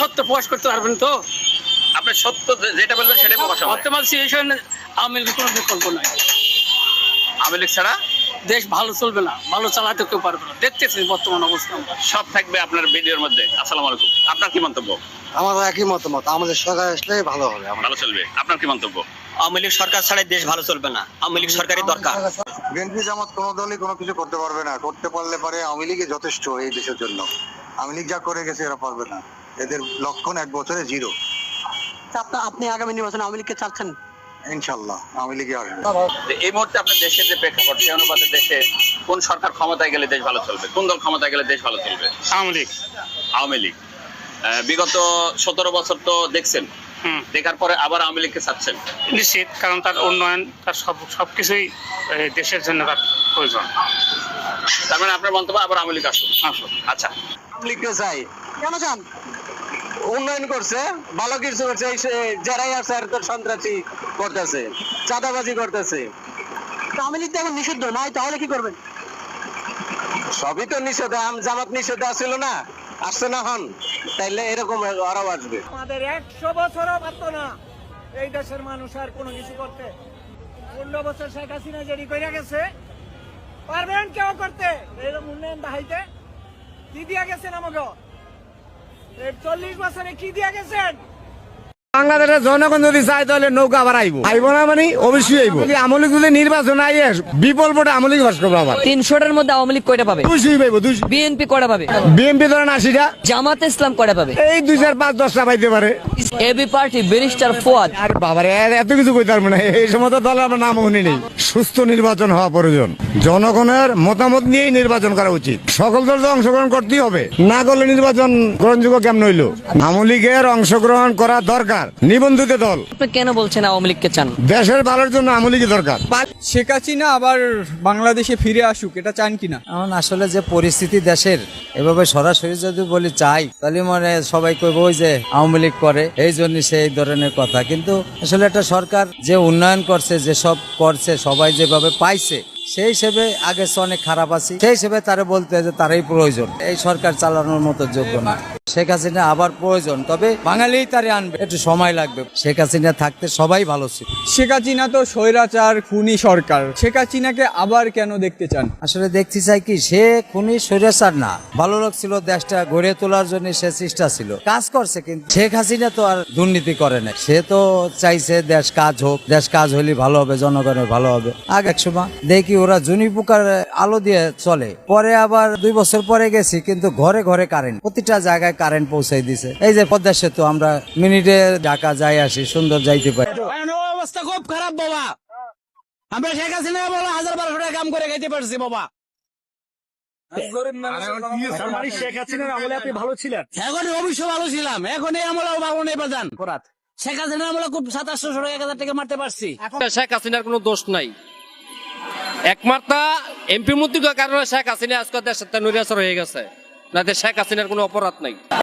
সত্য প্রকাশ করতে পারবেন তো? আপনি সত্য যেটা বলবেন সেটাই প্রকাশ হবে। বর্তমান সিচুয়েশন আওয়ামী লীগের কোনো বিকল্প নাই। আওয়ামী লীগ ছাড়া দেশ ভালো চলবে না, ভালো চালাতে কেউ পারবে না, দেখতেছি বর্তমান অবস্থা। সব থাকবে আপনার ভিডিওর মধ্যে। আসসালামু আলাইকুম, আপনার কি মন্তব্য? আমার একই মতামত, আমাদের সরকার আসলে ভালো হবে। ভালো চলবে, আপনার কি মন্তব্য? আওয়ামী লীগ সরকার ছাড়াই দেশ ভালো চলবে না, আওয়ামী লীগ সরকারই দরকার। বিএনপি জামাত কোনো দলই কোনো কিছু করতে পারবে না, করতে পারলে পারে আওয়ামী লীগই যথেষ্ট এই দেশের জন্য। আওয়ামী লীগ যা করে গেছে এরা পারবে না, এদের লক্ষণ 1 বছরে 0। আপনি আগামী নির্বাচনে আওয়ামী লীগকে চাচ্ছেন? ইনশাল্লাহ আওয়ামী লীগই আসবে। যে এই মুহূর্তে আপনার দেশের যে প্রেক্ষাপট, সেই অনুপাতে দেশে কোন সরকার ক্ষমতায় গেলে দেশ ভালো চলবে, কোন দল ক্ষমতায় গেলে দেশ ভালো চলবে? আওয়ামী লীগ। আওয়ামী লীগ। বিগত 17 বছর তো দেখছেন, দেখার পরে আবার আওয়ামী লীগকে চাচ্ছেন? নিশ্চিত, কারণ তার উন্নয়ন, তার সবকিছুই দেশের জন্য তার প্রয়োজন। তার মানে আপনার মন্তব্য আবার আওয়ামী লীগ আসুন। আচ্ছা, আওয়ামী লীগকে চাই। কেন চান? উন্নয়ন করছে, ভালো কিছু করছে, যারাই আছে আর তোর সন্ত্রাসী করতেছে, চাঁদাবাজি করতেছে। আওয়ামী লীগ তো এখন নিষিদ্ধ নাই, তাহলে কি করবেন? সবই তো নিষেধ, জামাত নিষেধ আসছিল না, আসছে না হন, তাইলে এরকম আরো আসবে। আমাদের 100 বছরও পারতো না এই দেশের মানুষ আর কোনো কিছু করতে। 15 বছর শেখ হাসিনা যেটি কইরা গেছে, পারবেন কেউ করতে? এরকম উন্নয়ন দেখাইতে কি দিয়া গেছেন আমাকে? 40 বছরে কি দিয়া গেছেন? বাংলাদেশের জনগণ যদি চায় তাহলে নৌকা আবার আইব না, মানে অবশ্যই আইব। আমলি যদি নির্বাচন আইয়ে বিপুল ভোটে আমলি বাস করবো। আমার 300টার মধ্যে আওয়ামী লীগ কয়টা পাবে? 200 পাইব, 200। বিএনপি কয়টা পাবে? বিএনপি ধরেন 80টা, জামাতে ইসলাম কয়টা পাবে? এই 2 4 5 10টা পাইতে পারে। AB party barrister Fuad. আর বাবারে এত কিছু কইতে পারবো না, এই সমস্ত দলের আমার নাম শুনি নেই। সুস্থ নির্বাচন হওয়া প্রয়োজন, জনগণের মতামত নিয়েই নির্বাচন করা উচিত। সকল দল অংশগ্রহণ করতেই হবে, না করলে নির্বাচন গ্রহণযোগ্য কেমন হইল? আওয়ামী লীগের অংশগ্রহণ করা দরকার, নিবন্ধিত দল। আপনি কেন বলছেন আওয়ামী লীগকে চান? দেশের ভালোর জন্য আওয়ামী লীগই দরকার। শেখ হাসিনা আবার বাংলাদেশে ফিরে আসুক, এটা চান কিনা? এখন আসলে যে পরিস্থিতি দেশের, এভাবে সরাসরি যদি বলি চাই, তাহলে মানে সবাই কইব ওই যে আওয়ামী লীগ করে, এই জন্য সেই ধরনের কথা। কিন্তু আসলে একটা সরকার যে উন্নয়ন করছে, যে সব করছে, সবাই যেভাবে পাইছে, সেই হিসেবে আগে অনেক খারাপ আছি, সেই হিসেবে তারা বলতে যে তারাই প্রয়োজন, এই সরকার চালানোর মতো যোগ্য না। শেখ হাসিনা আবার প্রয়োজন, তবে বাঙালি তারে আনবে, একটু সময় লাগবে। শেখ হাসিনা থাকতে সবাই ভালো ছিল। শেখ হাসিনা তো স্বৈরাচার খুনি সরকার, শেখ হাসিনাকে আবার কেন দেখতে চান? আসলে দেখতে চাই কি, সে খুনি স্বৈরাচার না, ভালো লোক ছিল, দেশটা গড়ে তোলার জন্য সে চেষ্টা ছিল, কাজ করছে। কিন্তু শেখ হাসিনা তো আর দুর্নীতি করে না, সে তো চাইছে দেশ কাজ হোক, দেশ কাজ হলে ভালো হবে, জনগণের ভালো হবে। আগে এক সময় দেখি ওরা জুনি পোকার আলো দিয়ে চলে, পরে আবার 2 বছর পরে গেছি, কিন্তু ঘরে ঘরে কারেন্ট, প্রতিটা জায়গায় কারেন্ট পৌঁছাই দিছে। এই যে পদ্মা সেতু, আমরা মিনিটে ঢাকা যাই আসি, সুন্দর যাইতে পারি। অবস্থা খুব খারাপ বাবা, আমরা শেখ হাসিনা বলে 1000-1200 টাকা কাম করে খাইতে পারছি বাবা। শেখ হাসিনার আমলে আপনি ভালো ছিলেন? এখন অবশ্য ভালো ছিলাম, এখন এই আমলেও ভালো নেই বাজান। শেখ হাসিনা আমলে খুব 700-800 টাকা 1000 টাকা মারতে পারছি। শেখ হাসিনার কোনো দোষ নাই, একমাত্র এমপি মন্ত্রীর কারণে শেখ হাসিনা আজকে দেশের নৈরাচার হয়ে গেছে, না শেখ হাসিনার কোনো অপরাধ নাই।